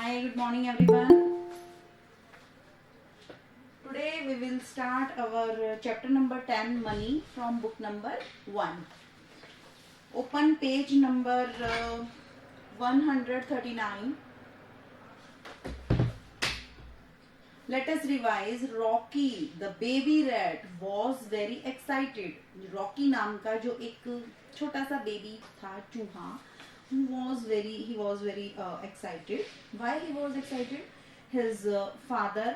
Hi, good morning everyone. Today we will start our chapter number 10 money from book number 1. Open page number 139. Let us revise. Rocky the baby rat was very excited. Rocky नाम का जो एक छोटा सा baby था चूहा, he was very excited. Why he was excited? His father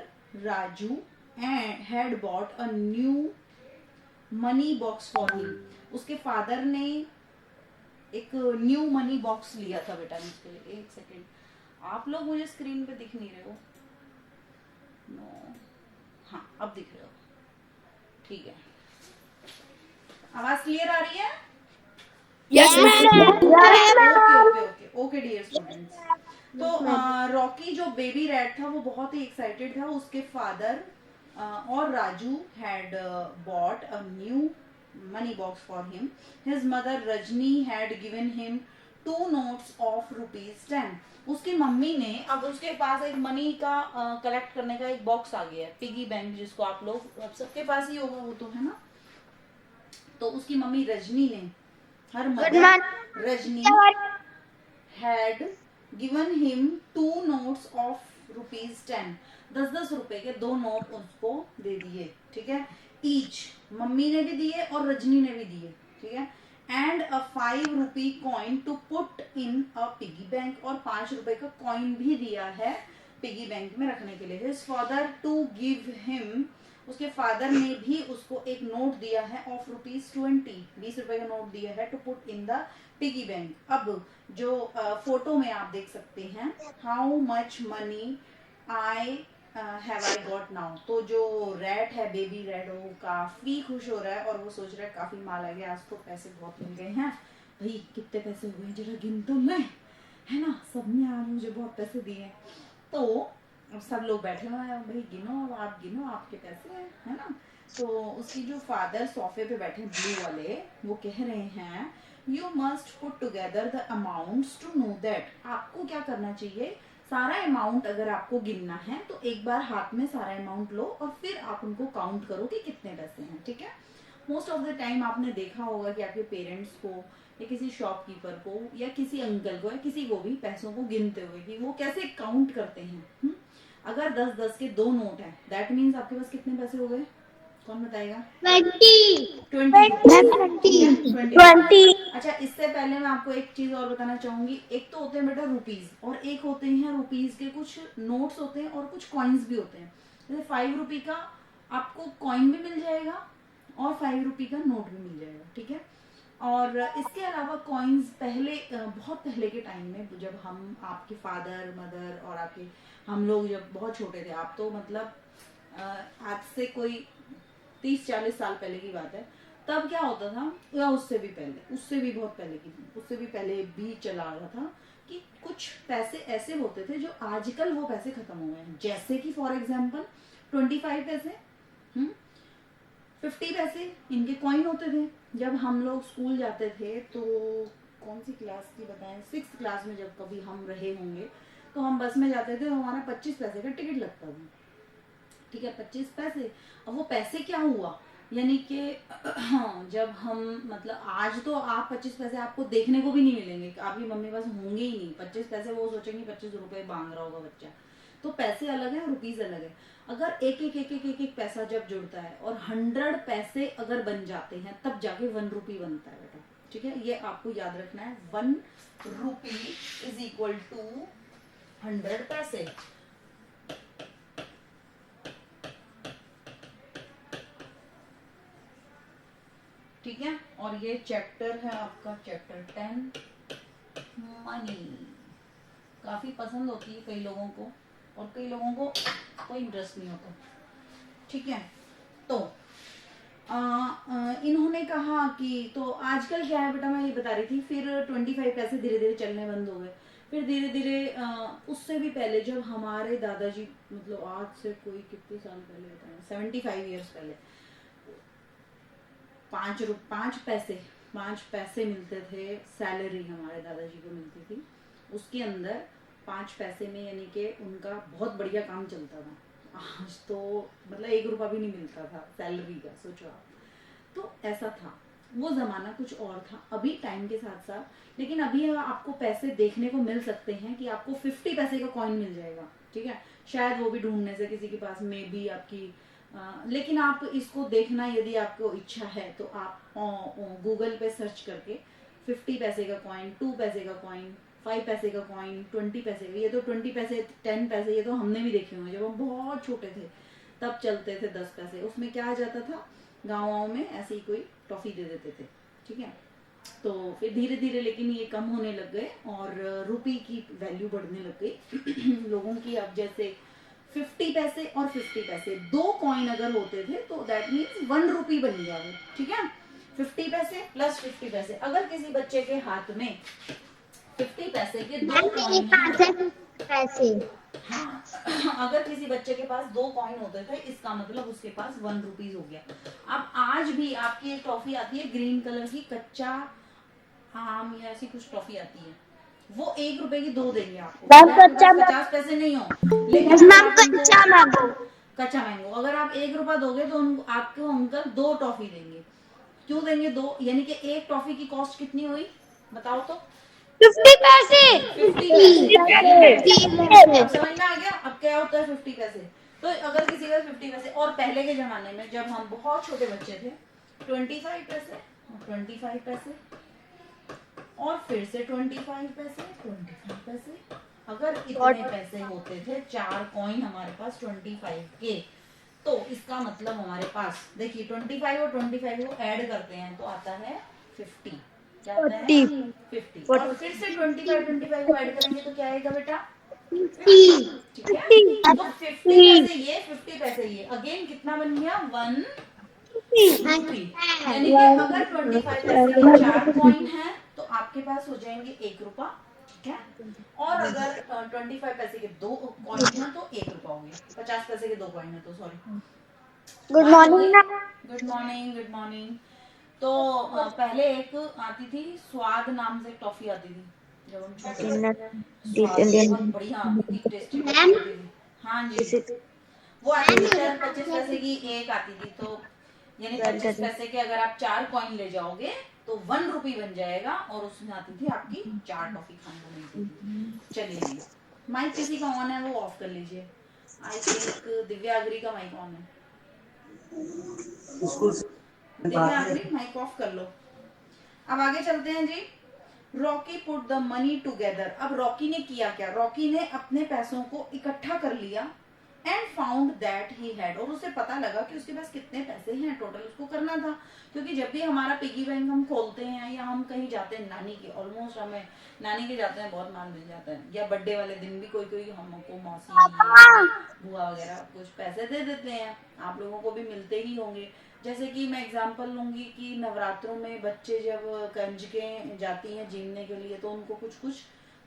Raju and had bought a new money box for him. उसके father ने एक न्यू मनी बॉक्स लिया था बेटा उसके लिए. एक सेकेंड, आप लोग मुझे स्क्रीन पे दिख नहीं रहे हो? नो, हाँ अब दिख रहे हो. ठीक है, आवाज क्लियर आ रही है? Yes, ma'am. Okay dear students. तो रॉकी जो बेबी रैट था वो बहुत ही एक्साइटेड था. उसके फादर और Raju had bought a new money box for him. His mother Rajni had given him 2 notes of ₹10. उसकी मम्मी ने, अब उसके पास एक मनी का कलेक्ट करने का एक बॉक्स आ गया है, पिगी बैंक, जिसको आप लोग अब सबके पास ही होगा, वो तो है ना. तो उसकी मम्मी रजनी ने, her mother Rajni had given him 2 notes of ₹10. 10 रुपए के 2 नोट उसको दे दिए. ठीक है, ईच मम्मी ने भी दिए और रजनी ने भी दिए. ठीक है, and a 5 rupee coin to put in a piggy bank, और 5 रुपए का कॉइन भी दिया है पिगी बैंक में रखने के लिए. His father to give him, उसके फादर ने भी उसको एक नोट दिया है ऑफ ₹20. 20 रुपए का नोट दिया है to put in the piggy bank. अब जो फोटो में आप देख सकते हैं, how much money I have I got now. तो जो रैट है, बेबी रैट, वो काफी खुश हो रहा है और वो सोच रहा है काफी माल आ गया, आज तो पैसे बहुत मिल गए हैं. भाई कितने पैसे हो गए, जरा गिन तो ले, है ना. सबने आज मुझे बहुत पैसे दिए. तो अब सब लोग बैठे हुए हैं, भाई गिनो, अब आप गिनो, आपके पैसे हैं, है ना. तो उसकी जो फादर सोफे पे बैठे ब्लू वाले, वो कह रहे हैं, you must put together the amounts to know that. आपको क्या करना चाहिए, सारा अमाउंट अगर आपको गिनना है तो एक बार हाथ में सारा अमाउंट लो और फिर आप उनको काउंट करो कि कितने पैसे हैं. ठीक है, मोस्ट ऑफ द टाइम आपने देखा होगा कि आपके पेरेंट्स को या किसी शॉपकीपर को या किसी अंकल को या किसी को भी पैसों को गिनते हुए कि वो कैसे काउंट करते हैं. अगर 10-10 के 2 नोट है, दैट मीन्स आपके पास कितने पैसे हो गए, कौन बताएगा? 20. अच्छा, इससे पहले मैं आपको एक चीज और बताना चाहूंगी. एक तो होते हैं बेटा रुपीज, और एक होते हैं रुपीज के कुछ नोट्स होते हैं और कुछ कॉइन्स भी होते हैं. जैसे 5 रुपी का आपको कॉइन भी मिल जाएगा और 5 रुपी का नोट भी मिल जाएगा. ठीक है, और इसके अलावा कॉइन्स पहले, बहुत पहले के टाइम में, जब हम, आपके फादर मदर और आपके, हम लोग जब बहुत छोटे थे, आप तो मतलब आज से कोई 30-40 साल पहले की बात है, तब क्या होता था, या उससे भी पहले, उससे भी बहुत पहले की, उससे भी पहले भी चला रहा था कि कुछ पैसे ऐसे होते थे जो आजकल वो पैसे खत्म हो गए हैं. जैसे कि फॉर एग्जाम्पल 25 पैसे, 50 पैसे, इनके कॉइन होते थे. जब हम लोग स्कूल जाते थे, तो कौन सी क्लास की बताएं, 6th क्लास में जब कभी हम रहे होंगे, तो हम बस में जाते थे, हमारा 25 पैसे का टिकट लगता था. ठीक है, 25 पैसे. अब वो पैसे क्या हुआ, यानी कि जब हम, मतलब आज तो आप 25 पैसे आपको देखने को भी नहीं मिलेंगे, आपकी मम्मी पास होंगे ही नहीं 25 पैसे. वो सोचेंगे 25 रुपए मांग रहा होगा बच्चा. तो पैसे अलग है, रुपीज अलग है. अगर एक पैसा जब जुड़ता है और 100 पैसे अगर बन जाते हैं, तब जाके 1 रुपी बनता है बेटा. ठीक है, ये आपको याद रखना है. 1 रुपी इज इक्वल टू 100 पैसे. ठीक है, और ये चैप्टर है आपका चैप्टर 10 मनी. काफी पसंद होती है कई लोगों को और कई लोगों को कोई इंटरेस्ट नहीं होता. ठीक है, तो इन्होंने कहा कि, तो आजकल क्या है बेटा, मैं ये बता रही थी, फिर 25 पैसे धीरे धीरे चलने बंद हो गए. फिर धीरे धीरे उससे भी पहले, जब हमारे दादाजी, मतलब आज से कोई कितने साल पहले बताएं, 75 ईयर्स पहले, 5 पैसे मिलते थे, सैलरी हमारे दादाजी को मिलती थी. उसके अंदर 5 पैसे में, यानी कि उनका बहुत बढ़िया काम चलता था। आज तो मतलब 1 रुपया भी नहीं मिलता था सैलरी का, सोचो आप। तो ऐसा था, वो ज़माना कुछ और था अभी टाइम के साथ साथ। लेकिन अभी आपको पैसे देखने को मिल सकते हैं कि आपको 50 पैसे का कॉइन मिल जाएगा, ठीक है। शायद वो भी ढूंढने से किसी के पास में भी आपकी लेकिन आप इसको देखना, यदि आपको इच्छा है तो आप गूगल पे सर्च करके 50 पैसे का कॉइन, 2 पैसे का कॉइन, 5 पैसे का कॉइन, 20 पैसे का, ये तो 20 पैसे 10 पैसे ये तो हमने भी देखे होंगे जब हम बहुत छोटे थे, तब चलते थे 10 पैसे। उसमें क्या आ जाता था, गाँव में ऐसे ही कोई टॉफी दे देते थे, ठीक है। तो फिर धीरे धीरे लेकिन ये कम होने लग गए और रुपये की वैल्यू बढ़ने लग गई लोगों की। अब जैसे 50 पैसे और 50 पैसे, 2 कॉइन अगर होते थे तो दैट मीन्स 1 रुपी बन गया वो, ठीक है। 50 पैसे प्लस 50 पैसे, अगर किसी बच्चे के हाथ में 50 पैसे के 2 कॉइन पैसे। हाँ, अगर किसी बच्चे के पास 2 कॉइन होते थे, इसका मतलब उसके पास 1 रुपीज हो गया। अब आज भी आपकी एक टॉफी आती है ग्रीन कलर की, कच्चा आम या ऐसी कुछ टॉफी आती है, वो 1 रुपए की 2 देंगे आपको, 50 पैसे नहीं हो, लेकिन कच्चा मैंगो अगर आप 1 रुपया दोगे तो आपको अंकल 2 टॉफी देंगे। क्यों देंगे 2, यानी कि एक टॉफी की कॉस्ट कितनी हुई बताओ तो? 50 पैसे। 50 पैसे। अब समझ में आ गया अब क्या होता है 50 पैसे। तो अगर किसी का 50 पैसे, और पहले के जमाने में जब हम बहुत छोटे बच्चे थे 25 पैसे, 25 पैसे, और फिर से 25 पैसे, 25 पैसे। अगर इतने पैसे होते थे, 4 कॉइन हमारे पास 25 के, तो इसका मतलब हमारे पास देखिए 25 और 25 को ऐड करते हैं तो आता है 50। क्या आता है? 50। और फिर से 25 को ऐड करेंगे तो क्या आएगा बेटा? 50, ठीक है। तो 50 पैसे ये, 50 पैसे ये, अगेन कितना बन गया? 1 रुपी। यानी कि अगर 25 पैसे के 4 कॉइन है तो आपके पास हो जाएंगे 1 रुपया, ठीक है। और अगर 25 पैसे के 2 कॉइन है तो 1 रुपया हो गया। 50 पैसे के 2 कॉइन है तो sorry. Good morning. Good morning, good morning. तो पहले एक आती थी स्वाद नाम से टॉफी आती थी जब हम छोटे थे, बहुत बढ़िया टेस्टी टॉफी आती थी। हाँ जी, वो आती थी 25 पैसे की एक आती थी, तो यानी 25 पैसे के अगर आप 4 कॉइन ले जाओगे तो 1 रुपी बन जाएगा, और उसमें आती थी आपकी 4 टॉफी खाने को मिलती थी। चलिए, माइक किसी का ऑन है वो ऑफ कर लीजिए। आई थिंक दिव्या अग्री का माइक ऑन है। दिव्या अग्री माइक ऑफ कर लो। अब आगे चलते हैं जी। Rocky put the money together. अब रॉकी ने किया क्या? रॉकी ने अपने पैसों को इकट्ठा कर लिया and found that he had, और उसे पता लगा कि उसके पास कितने पैसे हैं टोटल, उसको करना था। क्योंकि जब भी हमारा पिगी बैंक हम खोलते हैं या हम कहीं जाते हैं नानी के, ऑलमोस्ट हमें नानी के जाते हैं बहुत माल मिल जाता है, या बर्थडे वाले दिन भी कोई कोई हमको मौसी बुआ वगैरह कुछ पैसे दे देते हैं, आप लोगों को भी मिलते ही होंगे। जैसे कि मैं एग्जांपल लूंगी कि नवरात्रों में बच्चे जब कंजकें जाती हैं जीमने के लिए तो उनको कुछ कुछ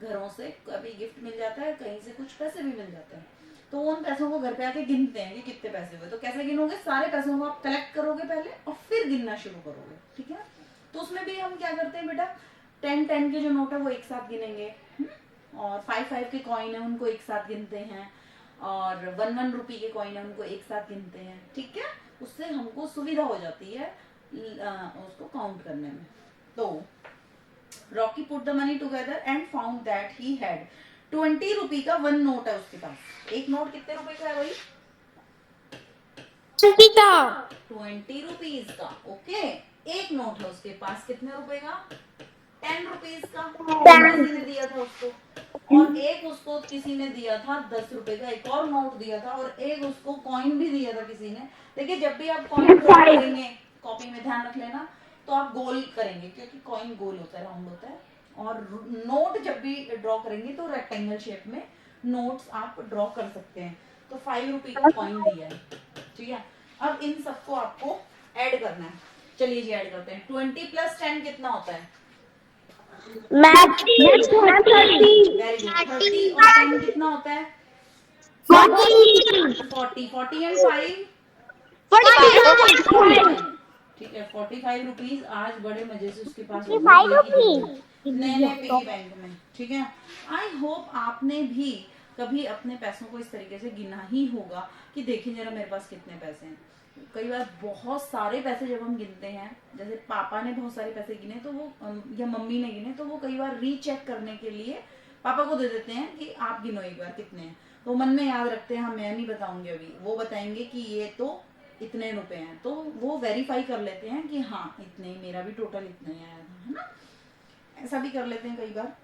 घरों से कभी गिफ्ट मिल जाता है, कहीं से कुछ पैसे भी मिल जाते हैं, तो उन पैसों को घर पे आके गिनते हैं कि कितने पैसे हुए। तो कैसे गिनोगे? सारे पैसों को आप कलेक्ट करोगे पहले और फिर गिनना शुरू करोगे, ठीक है। तो उसमें भी हम क्या करते हैं बेटा, 10 के जो नोट है वो एक साथ गिनेंगे, और 5 के कॉइन है उनको एक साथ गिनते हैं, और 1 रुपी के कॉइन है उनको एक साथ गिनते हैं, ठीक है। उससे हमको सुविधा हो जाती है उसको काउंट करने में। तो Rocky put the money together and found that he had 20 रुपी का 1 नोट है उसके पास। एक नोट कितने रुपए का है भाई? 20 रुपीज का, ओके। एक नोट है उसके पास कितने रुपए का? 10 रुपीज का, किसी ने दिया था उसको। और एक उसको किसी ने दिया था 10 रुपए का, एक और नोट दिया था, और एक उसको कॉइन भी दिया था किसी ने। देखिए जब भी आप कॉइन ड्रॉ करेंगे, कॉपी में ध्यान रख लेना, तो आप गोल करेंगे क्योंकि कॉइन गोल होता है, राउंड होता है। और नोट जब भी ड्रॉ करेंगे तो रेक्टेंगल शेप में नोट्स आप ड्रॉ कर सकते हैं। तो 5 रुपी का कॉइन दिया है, ठीक है। अब इन सबको आपको ऐड करना है। चलिए जी ऐड करते हैं। 20 + 10 कितना होता है? Very good. 30 और 10 कितना होता है? 40। 40 एंड 5 45। ठीक है, 45 रुपीज आज बड़े मजे से उसके पास हो 55 गए एक ही दिन रुपीज में, नए नए पिगी बैंक में। ठीक है, आई होप आपने भी कभी अपने पैसों को इस तरीके से गिना ही होगा कि देखिए जरा मेरे पास कितने पैसे हैं। कई बार बहुत सारे पैसे जब हम गिनते हैं, जैसे पापा ने बहुत सारे पैसे गिने तो वो या मम्मी ने गिने, तो वो कई बार रीचेक करने के लिए पापा को दे देते हैं कि आप गिनो एक बार कितने हैं, तो मन में याद रखते हैं। हाँ, मैं नहीं बताऊंगी अभी, वो बताएंगे कि ये तो इतने रुपए हैं, तो वो वेरीफाई कर लेते हैं कि हाँ इतने, मेरा भी टोटल इतना ही आया था, है ना। ऐसा भी कर लेते हैं कई बार।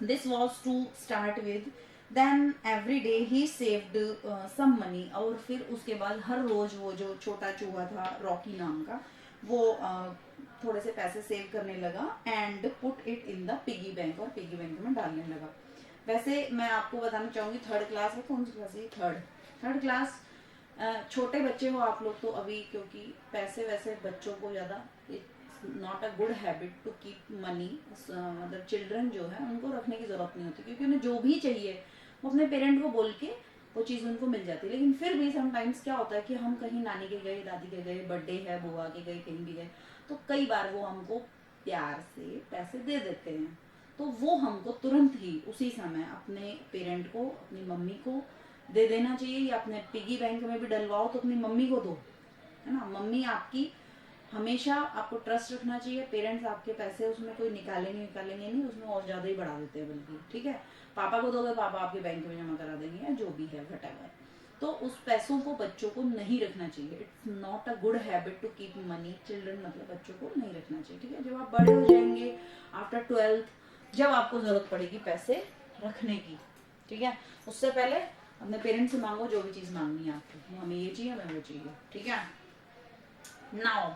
This was to start with, then every day he saved some money, और फिर उसके बाद हर रोज वो जो छोटा चूहा था रॉकी नाम का, वो थोड़े से पैसे सेव करने लगा and put it in the piggy bank, और पिगी बैंक में डालने लगा। वैसे मैं आपको बताना चाहूंगी, थर्ड क्लास है, कौन सी क्लास है, थर्ड क्लास। छोटे बच्चे हो आप लोग तो अभी, क्योंकि पैसे वैसे बच्चों को ज्यादा, not a good habit to keep money, मतलब चिल्ड्रन जो है उनको रखने की जरूरत नहीं होती, क्योंकि उन्हें जो भी चाहिए वो अपने पेरेंट को बोल के वो चीज़ उनको मिल जाती है। लेकिन फिर भी समटाइम्स क्या होता है कि हम कहीं नानी के गए, दादी के गए, बर्थडे है, बुआ के गए, कहीं भी गए, तो कई बार वो हमको प्यार से पैसे दे देते हैं, तो वो हमको तुरंत ही उसी समय अपने पेरेंट को, अपनी मम्मी को दे देना चाहिए, या अपने पिगी बैंक में भी डलवाओ तो अपनी मम्मी को दो, है ना। मम्मी आपकी हमेशा, आपको ट्रस्ट रखना चाहिए। पेरेंट्स आपके पैसे उसमें कोई निकालेंगे नहीं, उसमें और ज्यादा ही बढ़ा देते हैं बल्कि। ठीक है, पापा को दोगे, पापा आपके बैंक में जमा करा देंगे, या जो भी है व्हाटएवर। तो उस पैसों को बच्चों को नहीं रखना चाहिए। It's not a good habit to keep money children, मतलब बच्चों को नहीं रखना चाहिए। ठीक है, जब आप बड़े हो जाएंगे आफ्टर 12th, जब आपको जरूरत पड़ेगी पैसे रखने की, ठीक है, उससे पहले अपने पेरेंट्स से मांगो जो भी चीज मांगनी है आपको, हमें ये चाहिए, हमें वो चाहिए। ठीक है, now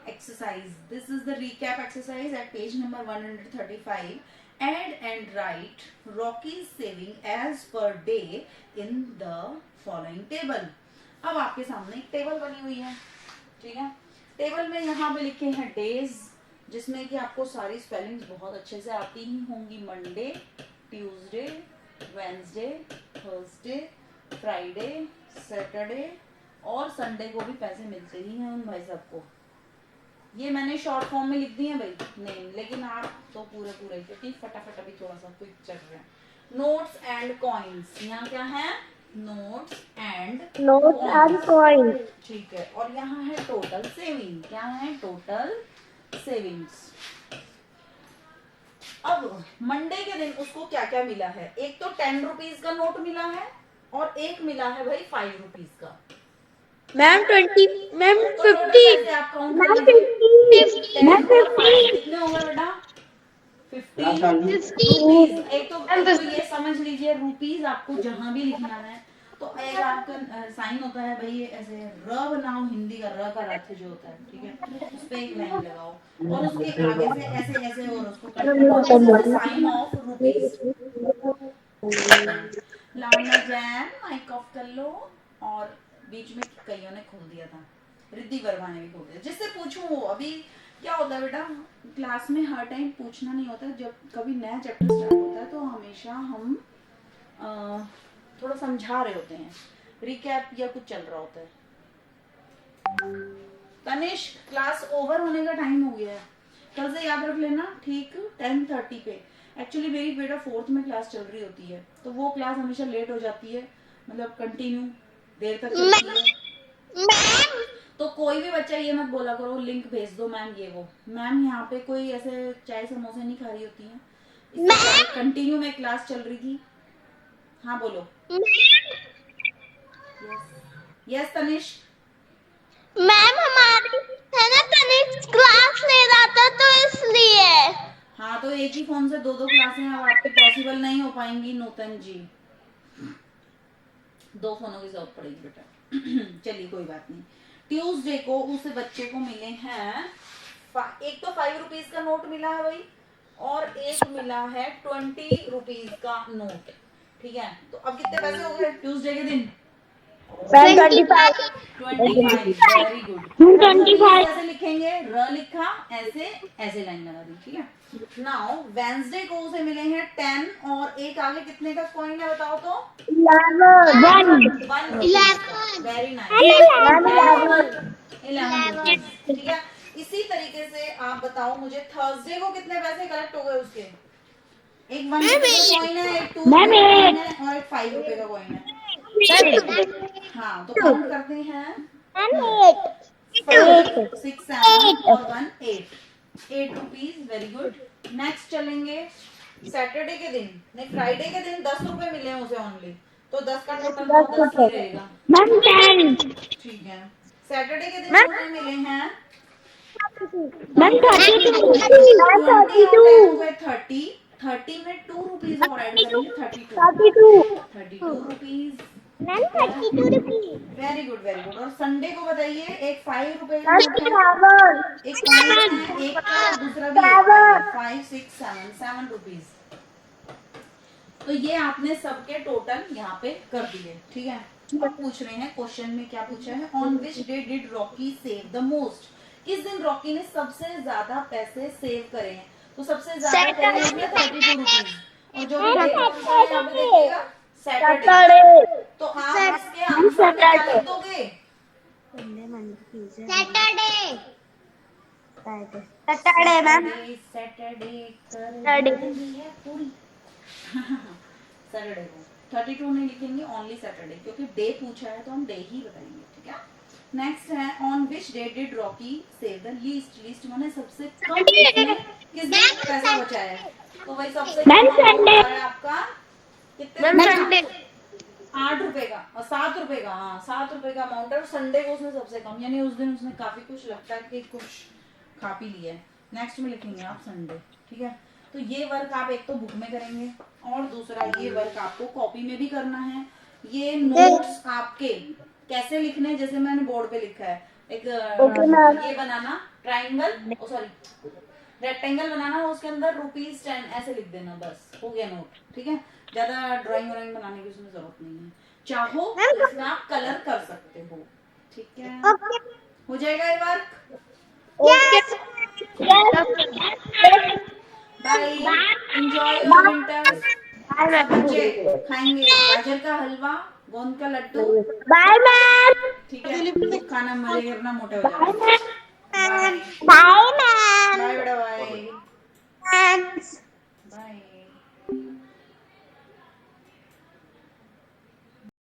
exercise, this is the recap exercise at page number 135. Add and write Rocky's saving as per day in the following table. अब आपके सामने एक टेबल बनी हुई है, ठीक है। टेबल में यहाँ पे लिखे हैं डेज, जिसमें कि आपको सारी स्पेलिंग्स बहुत अच्छे से आती ही होंगी। Monday, Tuesday, Wednesday, Thursday, Friday, Saturday और संडे को भी पैसे मिलते ही हैं उन भाई साहब को। ये मैंने शॉर्ट फॉर्म में लिख दी है भाई नेम, लेकिन आप तो पूरे पूरे, क्योंकि फटाफट अभी थोड़ा सा क्विक चल रहा है। नोट्स एंड कॉइन्स, यहाँ क्या है, नोट्स एंड कॉइन। ठीक है, और यहाँ है टोटल सेविंग, क्या है, टोटल सेविंग्स। अब मंडे के दिन उसको क्या क्या मिला है, एक तो 10 रुपीज का नोट मिला है, और एक मिला है भाई 5 रुपीज का। मैम 20, मैम तो 50, पैसे आप काउंट मैम कर लीजिए, 50, मैम 50, कितने हो गए बेटा, 50 50 रुपीज। एक तो ये समझ लीजिए, रुपीज आपको जहां भी लिखना है तो एक आपका साइन होता है भाई, ऐसे र बनाओ, हिंदी का र का अर्थ जो होता है, ठीक है, उस पे एक लाइन लगाओ, और उसके आगे से ऐसे ऐसे और उसको कट करो, sign of rupees. Lavanya Jain mic off कर लो, और बीच में कईयों ने खोल दिया था, रिद्धि वर्मा ने भी खोल दिया। जिससे पूछूं, अभी क्या होता है बेटा, क्लास में हर टाइम पूछना नहीं होता, जब कभी नया चैप्टर स्टार्ट होता है तो हमेशा हम थोड़ा समझा रहे होते हैं, रिकैप या कुछ चल रहा होता है। तनिष्क, क्लास ओवर होने का टाइम हो गया है, कल से याद रख लेना, ठीक, 10:30 पे। एक्चुअली मेरी बेटा 4th में क्लास चल रही होती है, तो वो क्लास हमेशा लेट हो जाती है, मतलब कंटिन्यू देर तक चलती है। तो कोई भी बच्चा ये मत बोला करो लिंक भेज दो मैम, ये वो, मैम यहाँ पे कोई ऐसे चाय समोसे नहीं खा रही होती है, इससे कंटिन्यू में क्लास चल रही थी। हाँ बोलो। यस तनिष्क। मैम हमारी है ना, तनिष्क क्लास ले रहा था तो इसलिए। हाँ, तो एक ही फोन से 2-2 क्लासें अब आपकी पॉसिबल नहीं हो पाएंगी नूतन जी, 2 फोनों की जरूरत पड़ेगी बेटा। चलिए कोई बात नहीं। ट्यूसडे को उस बच्चे को मिले हैं, एक तो 5 रुपीज का नोट मिला है भाई, और एक मिला है 20 रुपीज का नोट, ठीक है। तो अब कितने पैसे हो गए ट्यूसडे के दिन, 25 25, वेरी गुड। कैसे लिखेंगे? र लिखा, ऐसे ऐसे लाइन लगा दी, ठीक है। नाउ वेंसडे को उसे मिले हैं 10 और एक आगे कितने का कॉइन है बताओ तो? 1 वेरी नाइस, 11 ठीक है। इसी तरीके से आप बताओ मुझे थर्सडे को कितने पैसे कलेक्ट हो गए उसके? एक 1 रुपए का कॉइन है, एक 2 रुपए का कॉइन है और एक 5 रुपए का कॉइन है। हाँ, तो काउंट करते हैं। 6, 7 और 1 8 रुपीज, वेरी गुड। नेक्स्ट चलेंगे सैटरडे के दिन, नहीं फ्राइडे के दिन 10 रुपए मिले हैं उसे ओनली, तो 10 का टोटल 10 ही रहेगा, ठीक है। सैटरडे के दिन उसे मिले हैं 30, 30 में 2 रुपीज और ऐड करेंगे, 32 rupees, very good very good. और संडे को बताइए, एक 5 रुपए का नोट है, एक कॉइन है, एक का और दूसरा भी 5, 6, 7 रुपीज। तो ये आपने सबके टोटल यहाँ पे कर दिए, ठीक है। अब पूछ रहे हैं क्वेश्चन में क्या पूछा है, on which day did Rocky save the most? किस दिन रॉकी ने सबसे ज्यादा पैसे सेव करे हैं? तो सबसे ज्यादा करे हैं 32 रुपीज, और जो भी डेट कौन सा है यहाँ पे देखिएगा, सैटरडे। तो आप इसके आंसर में क्या लिख दोगे? सैटरडे को 32 नहीं लिखेंगे, ओनली सैटरडे, क्योंकि डे पूछा है तो हम डे ही बताएंगे, ठीक है। नेक्स्ट है, on which day did Rocky save the least? Least माने सबसे कम, किस दिन पैसा बचाया है? तो वही सबसे कम है आपका कितने? 8 रुपए का और 7 रुपए का, हाँ 7 रुपए का अमाउंट है, और संडे को उसने सबसे कम, यानी उस दिन उसने काफी कुछ लगता है कि कुछ खा पी लिया है। नेक्स्ट में लिखेंगे आप संडे, ठीक है। तो ये वर्क आप एक तो बुक में करेंगे और दूसरा ये वर्क आपको कॉपी में भी करना है। ये नोट्स आपके कैसे लिखने, जैसे मैंने बोर्ड पे लिखा है, एक ये बनाना ट्राइंगल, सॉरी रेक्टेंगल बनाना, उसके अंदर ₹10 ऐसे लिख देना, बस हो गया नोट, ठीक है। ज्यादा ड्राइंग व्राइंग बनाने की उसमें जरूरत नहीं है, चाहो तो इसमें आप कलर कर सकते हो, ठीक है। हो जाएगा ये work, bye, enjoy your winters. बच्चे खाएंगे गाजर का हलवा, गोंद का लड्डू, बाय मैम। ठीक है, खाना मरे गिरना मोटे हो जाएगा।